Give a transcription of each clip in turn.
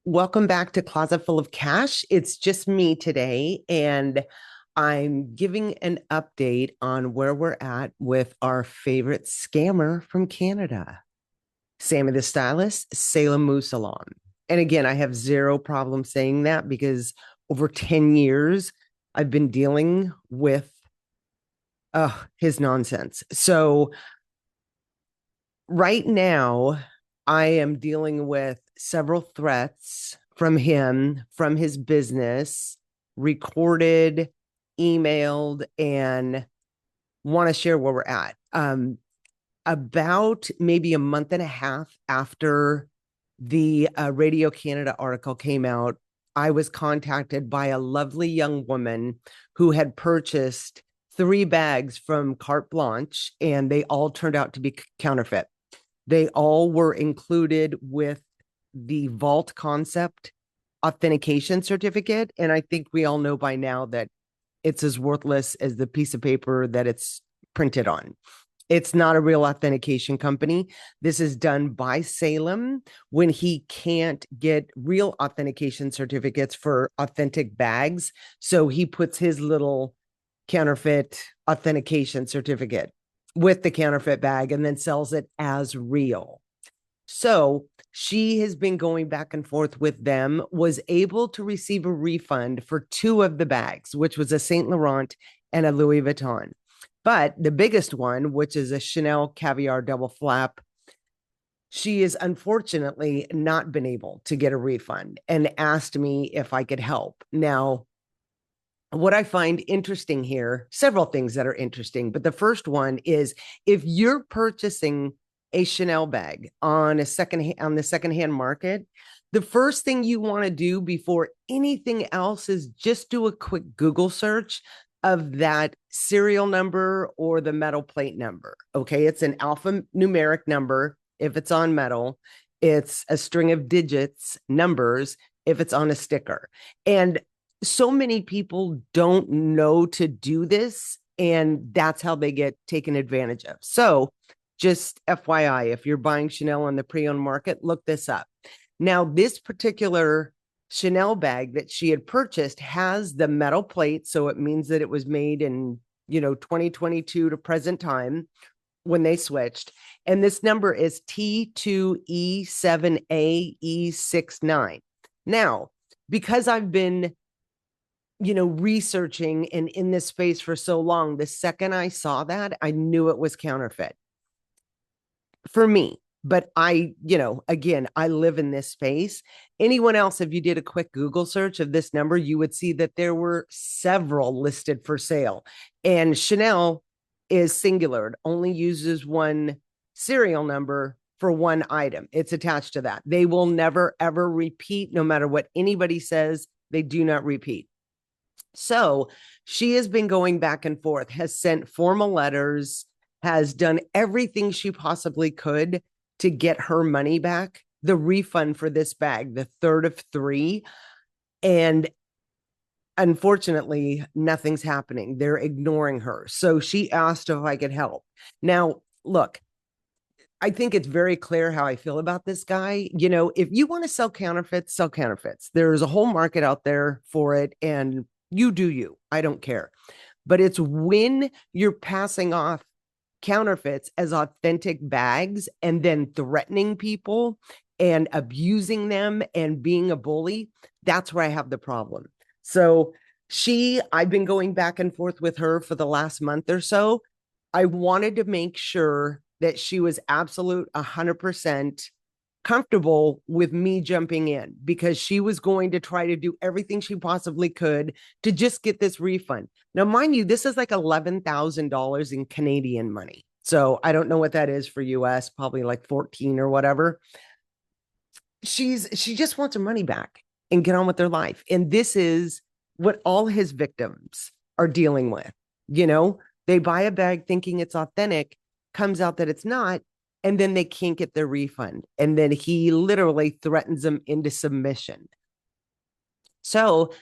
Welcome back to Closet Full of Cash. It's just me today, and I'm giving an update on where we're at with our favorite scammer from Canada, Sammy the Stylist, Salem Moose Salon. And again, I have zero problem saying that because over 10 years, I've been dealing with his nonsense. So right now, I am dealing with several threats from him, from his business, recorded, emailed, and want to share where we're at. About maybe a month and a half after the Radio Canada article came out, I was contacted by a lovely young woman who had purchased 3 bags from Carte Blanche, and they all turned out to be counterfeit. They all were included with the Vault Concept authentication certificate. And I think we all know by now that it's as worthless as the piece of paper that it's printed on. It's not a real authentication company. This is done by Salem when he can't get real authentication certificates for authentic bags. So he puts his little counterfeit authentication certificate with the counterfeit bag and then sells it as real. So she has been going back and forth with them, was able to receive a refund for 2 of the bags, which was a Saint Laurent and a Louis Vuitton. But the biggest one, which is a Chanel Caviar double flap, she has unfortunately not been able to get a refund and asked me if I could help. Now, what I find interesting here, several things that are interesting, but the first one is if you're purchasing a Chanel bag on the secondhand market, the first thing you want to do before anything else is just do a quick Google search of that serial number or the metal plate number. Okay, it's an alphanumeric number if it's on metal, it's a string of digits, numbers if it's on a sticker. And so many people don't know to do this, and that's how they get taken advantage of. So just FYI, if you're buying Chanel on the pre-owned market, look this up. Now, this particular Chanel bag that she had purchased has the metal plate, so it means that it was made in 2022 to present time when they switched. And this number is T2E7AE69. Now, because I've been researching and in this space for so long, the second I saw that, I knew it was counterfeit for me. But again, I live in this space. Anyone else, if you did a quick Google search of this number, you would see that there were several listed for sale. And Chanel is singular, it only uses one serial number for one item. It's attached to that. They will never, ever repeat, no matter what anybody says, they do not repeat. So she has been going back and forth, has sent formal letters, has done everything she possibly could to get her money back, the refund for this bag, the third of 3. And unfortunately, nothing's happening. They're ignoring her. So she asked if I could help. Now, look, I think it's very clear how I feel about this guy. If you want to sell counterfeits, sell counterfeits. There's a whole market out there for it, and you do you. I don't care. But it's when you're passing off counterfeits as authentic bags and then threatening people and abusing them and being a bully, that's where I have the problem. So I've been going back and forth with her for the last month or so. I wanted to make sure that she was absolute 100% comfortable with me jumping in, because she was going to try to do everything she possibly could to just get this refund. Now, mind you, this is like $11,000 in Canadian money. So I don't know what that is for US, probably like 14 or whatever. She just wants her money back and get on with their life. And this is what all his victims are dealing with. They buy a bag thinking it's authentic, comes out that it's not, and then they can't get their refund. And then he literally threatens them into submission. So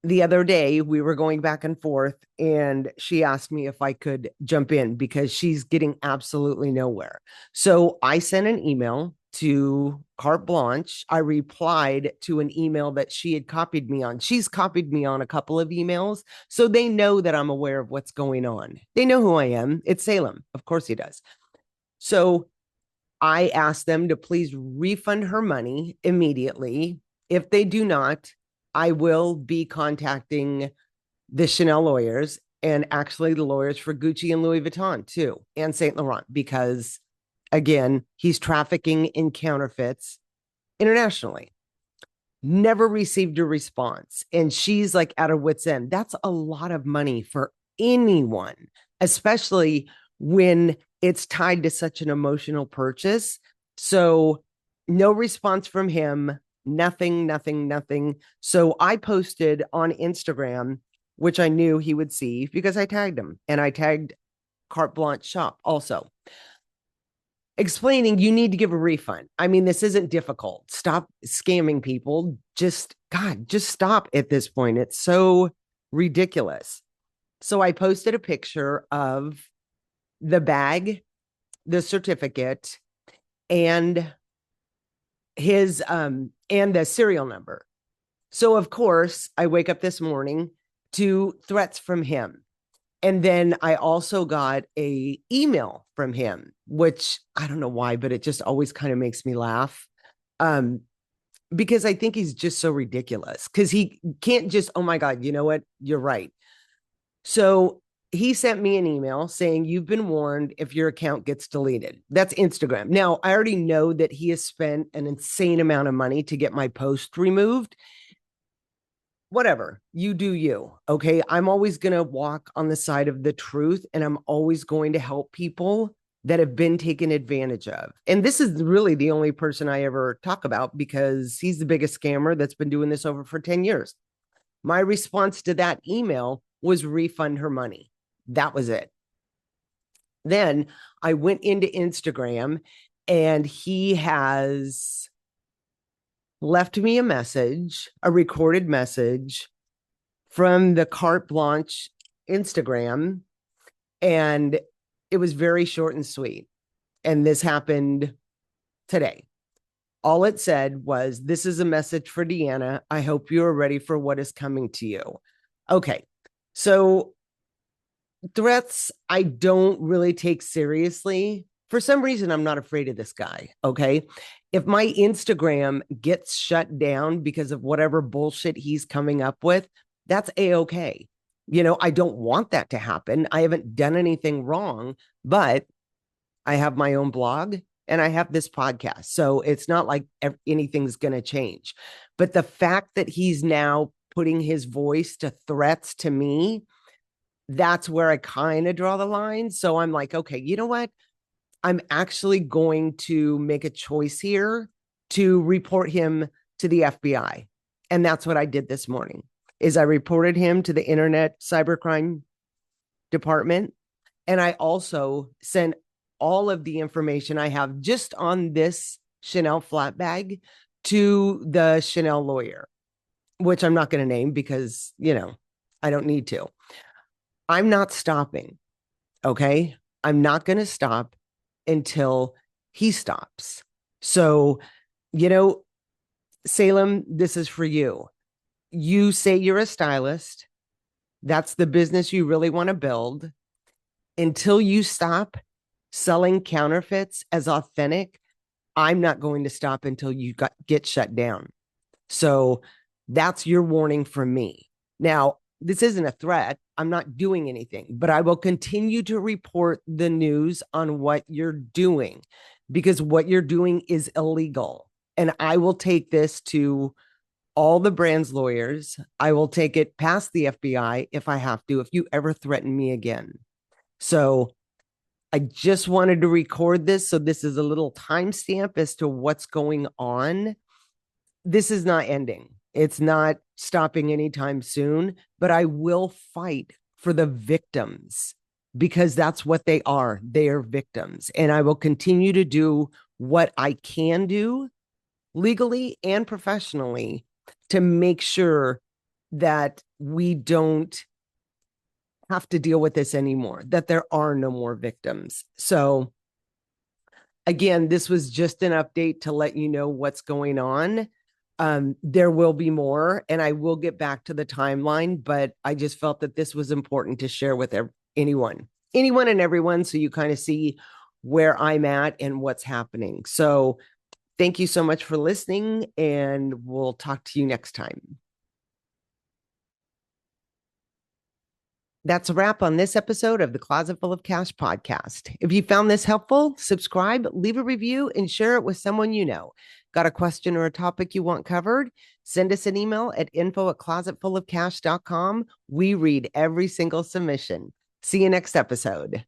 the other day we were going back and forth, and she asked me if I could jump in because she's getting absolutely nowhere. So I sent an email to Carte Blanche. I replied to an email that she had copied me on. She's copied me on a couple of emails, so they know that I'm aware of what's going on. They know who I am. It's Salem. Of course he does. So I asked them to please refund her money immediately. If they do not, I will be contacting the Chanel lawyers and actually the lawyers for Gucci and Louis Vuitton too, and Saint Laurent, because again, he's trafficking in counterfeits internationally. Never received a response. And she's like at her wit's end. That's a lot of money for anyone, especially when it's tied to such an emotional purchase. So, no response from him, nothing, nothing, nothing. So, I posted on Instagram, which I knew he would see because I tagged him and I tagged Carte Blanche Shop also, explaining you need to give a refund. I mean, this isn't difficult. Stop scamming people. Just, God, just stop at this point. It's so ridiculous. So I posted a picture of the bag, the certificate, and his and the serial number. So of course, I wake up this morning to threats from him. And then I also got a email from him, which I don't know why, but it just always kind of makes me laugh. Because I think he's just so ridiculous because he can't just, oh my God, you know what? You're right. So he sent me an email saying, you've been warned if your account gets deleted. That's Instagram. Now, I already know that he has spent an insane amount of money to get my post removed. Whatever, you do you. Okay. I'm always going to walk on the side of the truth, and I'm always going to help people that have been taken advantage of. And this is really the only person I ever talk about because he's the biggest scammer that's been doing this over for 10 years. My response to that email was refund her money. That was it. Then I went into Instagram and he has left me a message, a recorded message from the Carte Blanche Instagram. And it was very short and sweet. And this happened today. All it said was, this is a message for Deanna. I hope you are ready for what is coming to you. Okay. So threats, I don't really take seriously. For some reason, I'm not afraid of this guy. Okay. If my Instagram gets shut down because of whatever bullshit he's coming up with, that's A-okay. You know, I don't want that to happen. I haven't done anything wrong, but I have my own blog and I have this podcast. So it's not like anything's going to change. But the fact that he's now putting his voice to threats to me, that's where I kind of draw the line. So I'm like, okay, you know what? I'm actually going to make a choice here to report him to the FBI. And that's what I did this morning is I reported him to the Internet Cybercrime Department. And I also sent all of the information I have just on this Chanel flat bag to the Chanel lawyer, which I'm not going to name because, you know, I don't need to. I'm not stopping. Okay. I'm not going to stop until he stops. So, you know, Salem, this is for you. You say you're a stylist. That's the business you really want to build. Until you stop selling counterfeits as authentic, I'm not going to stop until you get shut down. So that's your warning from me. Now, this isn't a threat. I'm not doing anything, but I will continue to report the news on what you're doing because what you're doing is illegal. And I will take this to all the brand's lawyers. I will take it past the FBI if I have to, if you ever threaten me again. So I just wanted to record this. So this is a little timestamp as to what's going on. This is not ending. It's not stopping anytime soon, but I will fight for the victims because that's what they are. They are victims. And I will continue to do what I can do legally and professionally to make sure that we don't have to deal with this anymore, that there are no more victims. So Again, this was just an update to let you know what's going on. There will be more, and I will get back to the timeline, but I just felt that this was important to share with anyone and everyone, so you kind of see where I'm at and what's happening. So thank you so much for listening, and we'll talk to you next time. That's a wrap on this episode of the Closet Full of Cash podcast. If you found this helpful, subscribe, leave a review, and share it with someone you know. Got a question or a topic you want covered? Send us an email at info@closetfullofcash.com. We read every single submission. See you next episode.